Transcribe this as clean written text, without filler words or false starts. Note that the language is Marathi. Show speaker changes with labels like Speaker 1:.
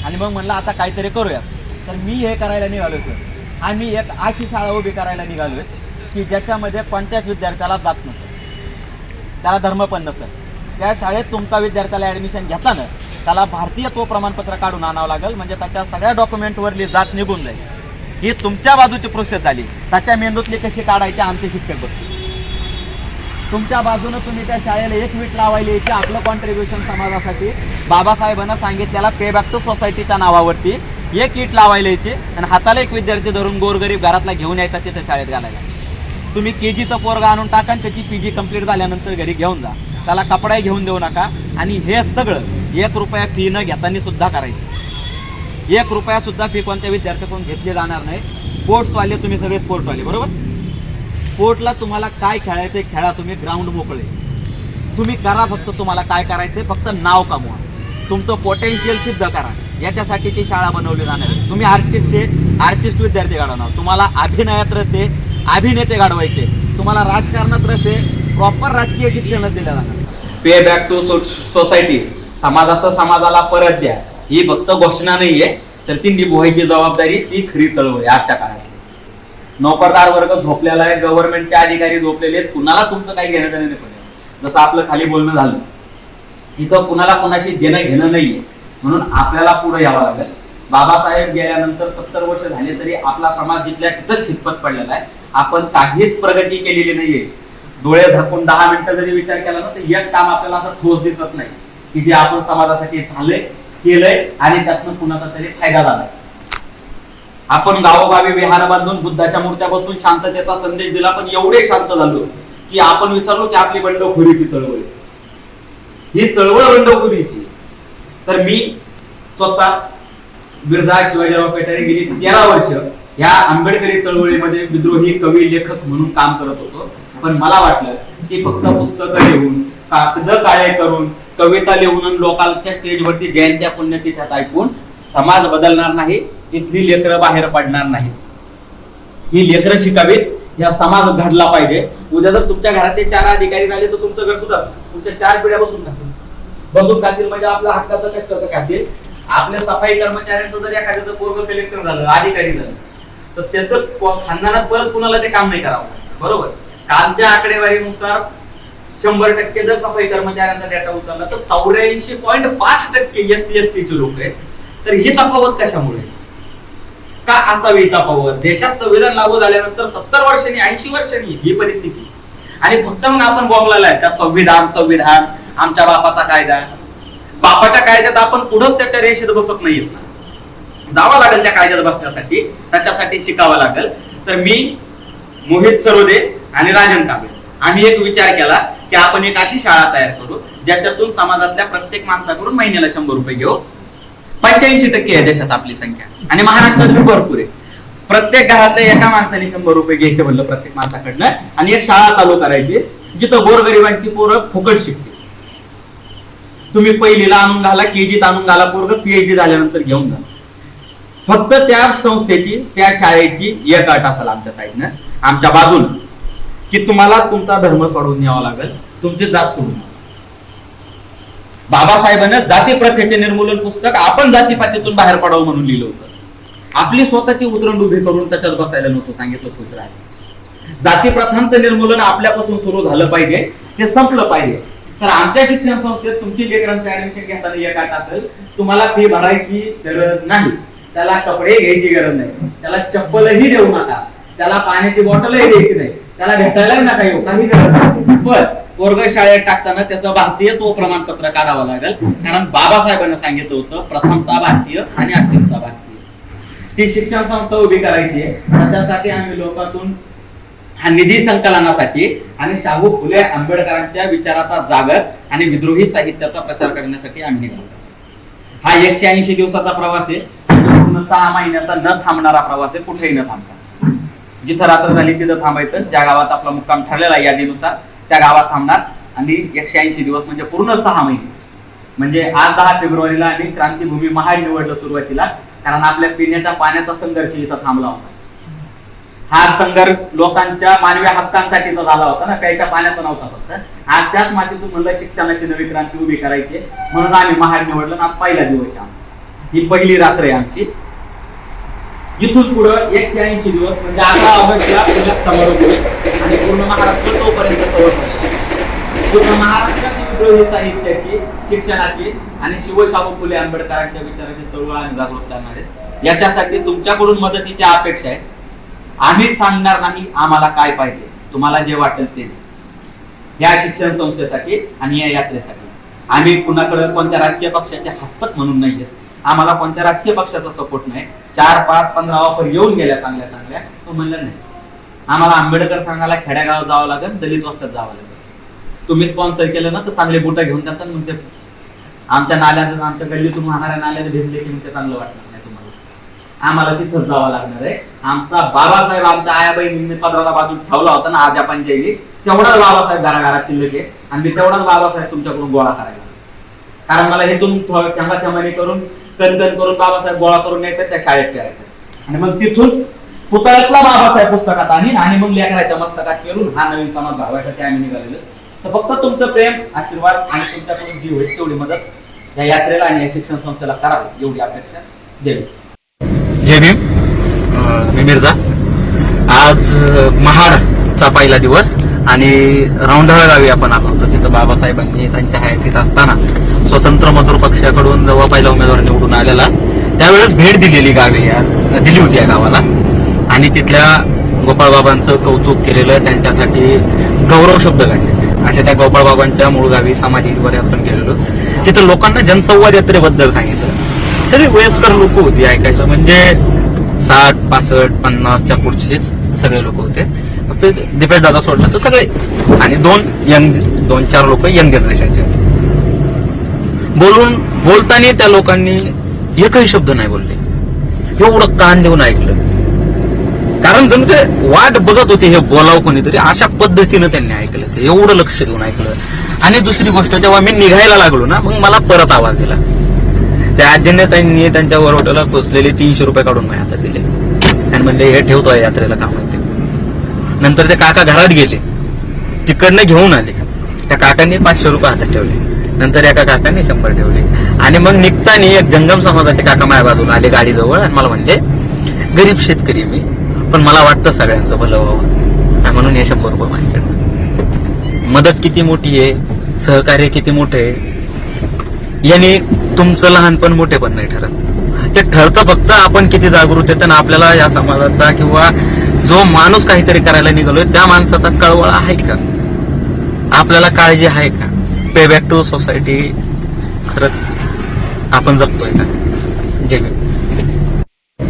Speaker 1: आणि मग म्हणलं आता काहीतरी करूया. तर मी हे करायला निघालो सर. आम्ही एक अशी शाळा उभी करायला निघालोय की ज्याच्यामध्ये कोणत्याच विद्यार्थ्याला जात नसतं, त्याला धर्म पण नसतं. त्या शाळेत तुमचा विद्यार्थ्याला ॲडमिशन घेताना त्याला भारतीयत्व प्रमाणपत्र काढून आणावं लागेल, म्हणजे त्याच्या सगळ्या डॉक्युमेंटवरली जात निघून जाईल. ही तुमच्या बाजूची प्रोसेस झाली. त्याच्या मेंदूतली कशी काढायची आमचे शिक्षक बघतील. तुमच्या बाजूनं तुम्ही त्या शाळेला एक वीट लावायला यायची. आपलं कॉन्ट्रीब्युशन समाजासाठी बाबासाहेबांना सांगितलेला पे बॅक टू सोसायटीच्या नावावरती एक ईट लावायला यायची आणि हाताला एक विद्यार्थी धरून गोरगरीब घरातला घेऊन यायचा तिथं शाळेत घालायला. तुम्ही केजीचं पोरगा आणून टाका आणि त्याची पीजी कंप्लीट झाल्यानंतर घरी घेऊन जा. त्याला कपडाही घेऊन देऊ नका. आणि हे सगळं 1 रुपया फी न घेताना सुद्धा करायचं. 1 रुपया सुद्धा फी कोणत्या विद्यार्थ्याकडून घेतली जाणार नाही. स्पोर्ट्सवाले तुम्ही सगळे स्पोर्टवाले बरोबर. स्पोर्टला तुम्हाला काय खेळायचं खेळा, तुम्ही ग्राउंड मोकळे तुम्ही करा. फक्त तुम्हाला काय करायचंय, फक्त नाव कमवा, तुमचं पोटेन्शियल सिद्ध करा. याच्यासाठी ती शाळा बनवली जाणार आहे. तुम्ही आर्टिस्ट विद्यार्थी घडवणार. तुम्हाला अभिनयात रस आहे, अभिनेते घडवायचे. तुम्हाला राजकारणात रस आहे, प्रॉपर राजकीय शिक्षणच दिलं जाणार. पे बॅक टू सोसायटी, समाजाचं समाजाला परत द्या, ही फक्त घोषणा नाहीये, तर ती निभवायची जबाबदारी ती खरी चळवळ आजच्या काळातली. नोकरदार वर्ग झोपलेला आहे, गव्हर्नमेंटचे अधिकारी झोपलेले आहेत, कुणाला तुमचं काही घेणं देणं नाही. जसं आपलं खाली बोलणं झालं, इथं कुणाला कोणाशी देणं घेणं नाहीये. म्हणून आपल्याला पुढे यावं लागेल. बाबासाहेब गेल्यानंतर 70 वर्ष झाले तरी आपला समाज जिथल्या तिथंच खितपत पडलेला आहे. आपण काहीच प्रगती केलेली नाहीये. डोळे झाकून 10 मिनिटं जरी विचार केला ना, तर एक काम आपल्याला असं ठोस दिसत नाही की जे आपण समाजासाठी झालंय केलंय आणि त्यातनं कुणाचा तरी फायदा झालाय. आपण गावोगावी विहार बांधून बुद्धाच्या मूर्त्या बसून शांततेचा संदेश दिला, पण एवढे शांत झालो की आपण विसरलो की आपली बंडखोरीची चळवळ, ही चळवळ बंडखोरीची. तर मी स्वतः बिरजा शिवाजीराव पेठारे गेली 13 वर्ष या आंबेडकरी चळवळीमध्ये विद्रोही कवी लेखक म्हणून काम करत होतो. पण मला वाटलं की फक्त पुस्तकं लिहून, कागद काळे करून, कविता लिहून लोकांच्या स्टेजवरती जयंत्या पुण्यतिथ्या ऐकून समाज बदलणार नाही, इथली लेकरं बाहेर पडणार नाही. ही लेकरं शिकावीत, या समाज घडला पाहिजे. उद्या जर तुमच्या घरातले 4 अधिकारी झाले तर तुमचं घर सुद्धा तुमच्या 4 पिढ्या बसून खातील म्हणजे आपल्या हक्काचं कष्टाचं खातील. आपल्या सफाई कर्मचाऱ्यांचं जर एखाद्याचं पोरग कलेक्टर झालं, अधिकारी झालं, तर त्याचं खानदानात परत कुणाला ते काम नाही करावं बरोबर. कालच्या आकडेवारीनुसार 100% जर सफाई कर्मचाऱ्यांचा डेटा उचलला तर 84.5% SC/ST चे लोक आहेत. तर ही तफावत कशामुळे का असावी? तफावत देशात संविधान लागू झाल्यानंतर 70 वर्षांनी 80 वर्षांनी ही परिस्थिती. आणि फक्त मग आपण बोंबलेला आहे त्या संविधान आमच्या बापाचा कायदा. बापाच्या कायद्यात आपण पुढं त्याच्या रेषेत बसत नाहीत ना. जावं लागेल त्या कायद्यात बसण्यासाठी, त्याच्यासाठी शिकावं लागेल. तर मी, मोहित सरोदे आणि राजन कांबळे आम्ही एक विचार केला की आपण एक अशी शाळा तयार करू ज्याच्यातून समाजातल्या प्रत्येक माणसाकडून महिन्याला 100 रुपये घेऊ. 85% आहे देशात आपली संख्या आणि महाराष्ट्रात भरपूर आहे. प्रत्येक घरातल्या एका माणसाने 100 रुपये घ्यायचे म्हणलं प्रत्येक माणसाकडनं, आणि एक शाळा चालू करायची जिथं गोरगरिबांची पोरं फुकट शिकते. तुम्ही पहिलीला आणून घाला, केजीत आणून घाला, पोरग PhD झाल्यानंतर घेऊन जा. फक्त त्या संस्थेची, त्या शाळेची एक अट असेल आमच्या साईडनं, आमच्या बाजून, की तुम्हाला तुमचा धर्म सोडून यावा लागेल, तुमची जात सोडून. बाबासाहेबांनी जाती प्रथेचे निर्मूलन पुस्तक आपण जातीपातीतून बाहेर पडावं म्हणून लिहिलं होतं. आपली स्वतःची उतरंड उभी करून त्याच्यात बसायला नव्हतं सांगितलं. खुश राहा. जाती प्रथांचं निर्मूलन आपल्यापासून सुरू झालं पाहिजे, ते संपलं पाहिजे. तर आमच्या शिक्षण संस्थेत तुमची लेकरांचं ऍडमिशन घेताना एक अट असेल, तुम्हाला फी भरायची गरज नाही, त्याला कपडे घ्यायची गरज नाही, त्याला चप्पलही देऊ नका, त्याला पाण्याची बॉटलही द्यायची नाही, त्याला भेटायलाही नका येऊ, काही गरज नाही. बस पोरग शाळेत टाकताना त्याचं भारतीयत्व प्रमाणपत्र काढावं लागेल. कारण बाबासाहेबांनी सांगितलं होतं प्रथमता भारतीय आणि अंतिमता भारतीय. ती शिक्षण संस्था उभी करायची आहे. त्याच्यासाठी आम्ही लोकांतून हा निधी संकलनासाठी आणि शाहू फुले आंबेडकरांच्या विचाराचा जागर आणि विद्रोही साहित्याचा प्रचार करण्यासाठी आम्ही निघालो. हा 180 दिवसाचा प्रवास आहे. पूर्ण 6 महिन्याचा न थांबणारा प्रवास आहे. कुठेही न थांबता, जिथं रात्र झाली तिथं थांबायचं. ज्या गावात आपला मुक्काम ठरलेला यादीनुसार त्या गावात थांबणार आणि 180 दिवस म्हणजे पूर्ण 6 महिने. म्हणजे आज 10 फेब्रुवारीला आम्ही क्रांतीभूमी महाड निवडलं सुरुवातीला, कारण आपल्या पिण्याच्या पाण्याचा संघर्ष इथं थांबला होता. हा संघर्ष लोकांच्या मानवी हक्कांसाठीचा झाला होता ना, प्यायच्या पाण्याचा नव्हता फक्त. आज त्याच मातीतून म्हणलं शिक्षणाची नवी क्रांती उभी करायची, म्हणून आम्ही महाड निवडलं. आज पहिला दिवस ही पहिली रात्र आहे आमची. इथून पुढं 180 दिवस म्हणजे 11 ऑगस्टला पुण्यात समारोप होईल आणि पूर्ण महाराष्ट्र तोपर्यंत कव्हर होईल. पूर्ण महाराष्ट्राची विद्रोही साहित्याची, शिक्षणाची आणि शिवशाहू फुले आंबेडकरांच्या विचाराची चळवळ आणि जागृत करणार आहे. याच्यासाठी तुमच्याकडून मदतीची अपेक्षा आहे. आम्ही सांगणार नाही आम्हाला काय पाहिजे, तुम्हाला जे वाटेल ते या शिक्षण संस्थेसाठी आणि या यात्रेसाठी. आम्ही कुणाकडे कोणत्या राजकीय पक्षाचे हस्तक म्हणून नाहीये. आम्हाला कोणत्या राजकीय पक्षाचा सपोर्ट नाही. 4, 5, 15 ऑफर येऊन गेल्या चांगल्या चांगल्या, तो म्हणलं नाही. आम्हाला आंबेडकर सांगायला खेड्यागावात जावं लागेल, दलित वस्त्यात जावं लागेल. तुम्ही स्पॉन्सर केलं ना तर चांगले बुटा घेऊन जातात. मग ते आमच्या नाल्यात, आमच्या गल्लीतून वाहणाऱ्या नाल्यात भेटले की मग ते चांगलं वाटणार नाही तुम्हाला. आम्हाला तिथंच जावं लागणार आहे. आमचा बाबासाहेब आमच्या आया बहिणींनी पदराला बाजू ठेवला होता ना आज आपण जेली, तेवढाच बाबासाहेब घराघरात शिल्लक आहे आणि मी तेवढाच बाबासाहेब तुमच्याकडून गोळा करायला. कारण मला हे तुम्ही थमाथमाने करून कणकण करून बाबासाहेब गोळा करून न्यायचं, त्या शाळेत ठेवायचं आणि मग तिथून पुतळ्यातला बाबासाहेब पुस्तकात आणीन आणि मग लेकराच्या मस्तकात फिरून हा नवीन समाज भावासाठी आम्ही निघालेलो. तर फक्त तुमचं प्रेम, आशीर्वाद आणि तुमच्याकडून जी होईल तेवढी मदत या यात्रेला आणि या शिक्षण संस्थेला करावी एवढी अपेक्षा. जय भीम.
Speaker 2: जय भीम. मी मिर्झा. आज महाडचा पहिला दिवस आणि राऊंडहळ गावी आपण आलो होतो. तिथं बाबासाहेबांनी त्यांच्या हयातीत असताना स्वतंत्र मजूर पक्षाकडून जेव्हा पहिला उमेदवार निवडून आलेला त्यावेळेस भेट दिली होती या गावाला आणि तिथल्या गोपाळबाबांचं कौतुक केलेलं, त्यांच्यासाठी गौरव शब्द काढले. अशा त्या गोपाळबाबांच्या मूळ गावी समाधीवर आपण गेलेलो. तिथं लोकांना जनसंवाद यात्रेबद्दल सांगितलं. सगळी वयस्कर लोक होती ऐकायला, म्हणजे 60, 65, 50च्या पुढचेच सगळे लोक होते. फक्त दीपेश दादा सोडला तर सगळे आणि 2-4 लोक यंग जनरेशनचे. बोलताना त्या लोकांनी एकही शब्द नाही बोलले. एवढं कान देऊन ऐकलं, कारण जणू ते वाट बघत होते हे बोलावं कोणीतरी, अशा पद्धतीनं त्यांनी ऐकलं. ते एवढं लक्ष देऊन ऐकलं. आणि दुसरी गोष्ट, जेव्हा मी निघायला लागलो ना, मग मला परत आवाज दिला. त्या आजीने त्यांनी त्यांच्या वरोट्याला पोचलेले 300 रुपये काढून माझ्या हातात दिले आणि म्हणले हे ठेवतोय यात्रेला काम होते. नंतर ते काका घरात गेले, तिकडनं घेऊन आले. त्या काकांनी 500 रुपये हातात ठेवले. नंतर एका काकांनी 100 ठेवले आणि मग निघताना एक जंगम समाजाचे काका माझ्या बाजूला आले गाडीजवळ आणि मला म्हणजे गरीब शेतकरी मी, पण मला वाटतं सगळ्यांचं भलं व्हावं म्हणून हे 100 रुपये माझ्याकडे. मदत किती मोठी आहे, सहकार्य किती मोठे आहे, याने तुमचं लहानपण मोठेपण नाही ठरत. ते ठरतं फक्त आपण किती जागृत येतं ना आपल्याला या समाजाचा किंवा जो माणूस काहीतरी करायला निघालोय त्या माणसाचा कळवळा आहे का, आपल्याला काळजी आहे का, पे बॅक टू सोसायटी खरंच आपण जगतोय का. जय भीम.